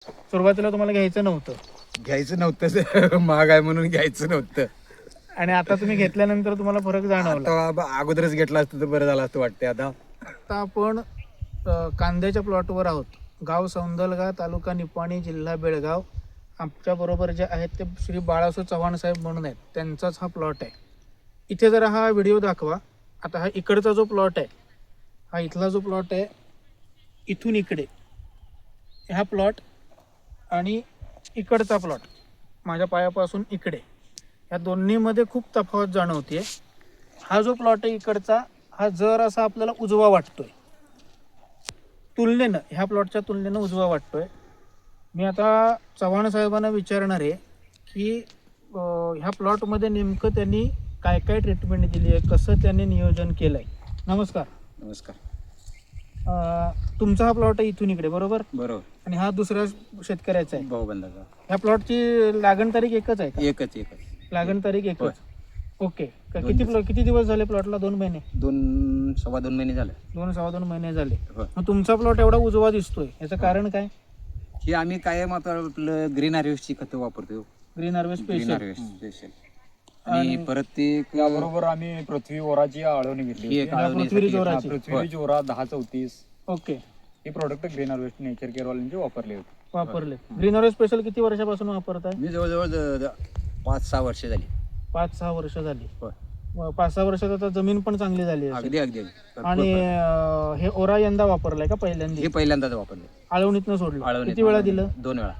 सुरुवातीला तुम्हाला घ्यायचं नव्हतं महाग आहे म्हणून घ्यायचं नव्हतं. आणि आता तुम्ही घेतल्यानंतर तुम्हाला फरक जाणवला. आता अगोदरच घेतला असतं तर बरं झालं असतं वाटते. आता आपण कांद्याच्या प्लॉटवर आहोत. गाव सौंदलगा, तालुका निपाणी, जिल्हा बेळगाव. आमच्या बरोबर जे आहेत ते श्री बाळासो चव्हाण साहेब म्हणून आहेत, त्यांचाच हा प्लॉट आहे. इथे जरा हा व्हिडिओ दाखवा. आता हा इकडचा जो प्लॉट आहे, हा इथला जो प्लॉट आहे, इथून इकडे हा प्लॉट आणि इकडचा प्लॉट माझ्या पायापासून इकडे, या दोन्हीमध्ये खूप तफावत जाणवते. हा जो प्लॉट आहे इकडचा, हा जर असा आपल्याला उजवा वाटतोय, तुलनेनं ह्या प्लॉटच्या तुलनेनं उजवा वाटतोय. मी आता चव्हाण साहेबांना विचारणार आहे की ह्या प्लॉटमध्ये नेमकं त्यांनी काय काय ट्रीटमेंट दिली आहे, कसं त्यांनी नियोजन केलं आहे. नमस्कार. नमस्कार. तुमचा हा प्लॉट आहे इथून इकडे, बरोबर? बरोबर. आणि हा दुसऱ्या शेतकऱ्याचा आहे, भाऊबंदाचा. ह्या प्लॉटची लागण तारीख एकच आहे का? एकच. लागण तारीख एकच. ओके. किती दिवस झाले प्लॉटला? 2 महिने? 2-2.25 महिने झाले. 2-2.25 महिने झाले. मग तुमचा प्लॉट एवढा उजवा दिसतोय, याचं कारण काय? ही आम्ही कायम आता आपलं ग्रीन हार्वेस्टची खतं वापरतो. Green harvest special. आणि परत ते त्याबरोबर आम्ही पृथ्वी ओराची आळवणी घेतली. पृथ्वी जोराची. पृथ्वी जोरा 10-34. ओके. हे product green harvest nature care वाल्यांचे वापरले होते. वापरले. ग्रीन हार्वेस्ट स्पेशल किती वर्षापासून वापरताय? मी जवळजवळ 5-6 वर्ष झाली. 5-6 वर्ष झाली. होय. 5-6 वर्षात आता जमीन पण चांगली झाली असेल. अगदी. आणि हे ओरा यंदा वापरलाय का पहिल्यांदा? हे पहिल्यांदाच वापरले. आळवणीतनं सोडलं. आळवणीत. किती वेळा दिलं? 2 वेळा.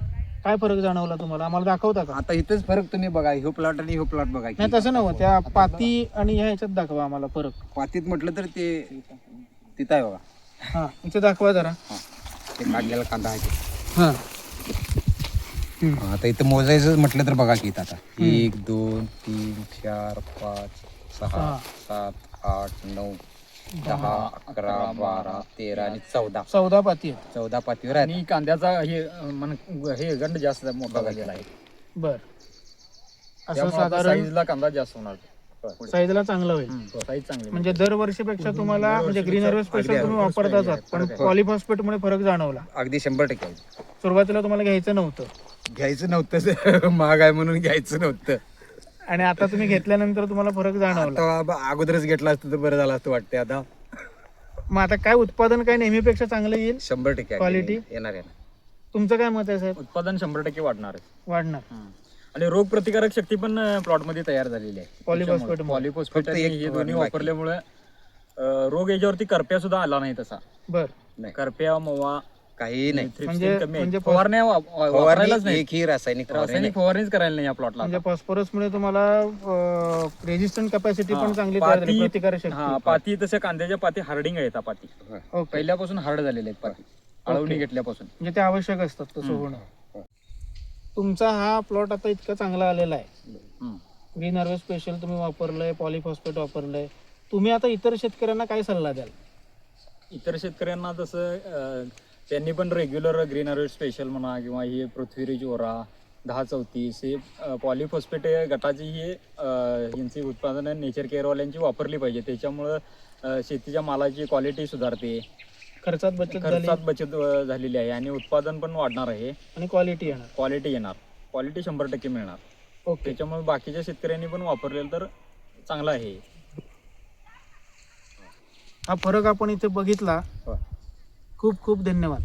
काय फरक जाणवला तुम्हाला? आम्हाला दाखवता का? आता इथंच फरक तुम्ही बघा, ह्यो प्लॉट आणि ह्यो प्लॉट बघा. नाही तसं नव्हतं, त्या पाती आणि ह्या ह्याच्यात दाखवा आम्हाला फरक. पातीत म्हटलं तर ते तिथं आहे बघा. हां, इथे दाखवा जरा. ते काढलेला कांदा आहे ते. हां. आता इथं मोजायचं म्हटलं तर बघा की इथं आता 1 2 3 4 5 6 7 8 9 10 11 12 13 आणि 14 पाती आहेत. 14 पातीवर आहे. आणि कांद्याचा हे गंड जास्त मोठा झालेला आहे. बर. असं साधारण साईजला कांदा जास्त होणार. साईजला चांगलं होईल. साईज चांगली. म्हणजे दरवर्षीपेक्षा तुम्हाला म्हणजे ग्रीन हार्वेस्ट स्पेशल तुम्ही वापरताच आहात, पण पॉलिफॉस्फेटमुळे फरक जाणवला. अगदी 100% आहे. सुरुवातीला तुम्हाला घ्यायचं नव्हतं महाग आहे म्हणून घ्यायचं नव्हतं. आणि आता तुम्ही घेतल्यानंतर तुम्हाला फरक जाणवला. आता अगोदरच घेतला असतं तर बरं झालं असतं वाटते. आता मग आता काय उत्पादन काय नेहमीपेक्षा चांगलं येईल? 100% क्वालिटी येणार. तुमचं काय मत आहे साहेब? उत्पादन 100% वाढणार आहे. वाढणार. आणि रोग प्रतिकारक शक्ती पण प्लॉट मध्ये तयार झालेली आहे. पॉलिफॉस्फेट हे दोन्ही वापरल्यामुळे रोग याच्यावरती करप्या सुद्धा आला नाही तसा. बर. करप्या मोवा काही नाही. म्हणजे फवारण्या वापरायलाच नाही. एकही रासायनिक फवारणीच करायला नाही या प्लॉटला. म्हणजे फॉस्फरसमुळे तुम्हाला रेजिस्टंट कॅपॅसिटी पण चांगली तयार झाली, प्रतिकारक शक्ती. पाती तसं कांद्याच्या पाती हार्डिंग आहेत. पाती पहिल्यापासून हार्ड झालेले आहेत पाती, आळवणी घेतल्यापासून. म्हणजे ते आवश्यक असतात तसं होणं. तुमचा हा प्लॉट आता इतका चांगला आलेला आहे, ग्रीन हार्वेस्ट स्पेशल तुम्ही वापरलंय, पॉलिफॉस्फेट वापरलंय. तुम्ही आता इतर शेतकऱ्यांना काय सल्ला द्याल? इतर शेतकऱ्यांना तसं त्यांनी पण रेग्युलर ग्रीन हार्वेस्ट स्पेशल म्हणा किंवा ही पृथ्वी ओरा 10-34 हे पॉलिफॉस्फेट गटाची ही यांची उत्पादनं नेचर केअरवाल्यांची वापरली पाहिजे. त्याच्यामुळं शेतीच्या मालाची क्वालिटी सुधारते, खर्चात बचत झालेली आहे आणि उत्पादन पण वाढणार आहे आणि क्वालिटी येणार. क्वालिटी 100% मिळणार. ओके. त्याच्यामुळे बाकीच्या शेतकऱ्यांनी पण वापरलेलं तर चांगलं आहे. हा फरक आपण इथे बघितला. खूप खूप धन्यवाद.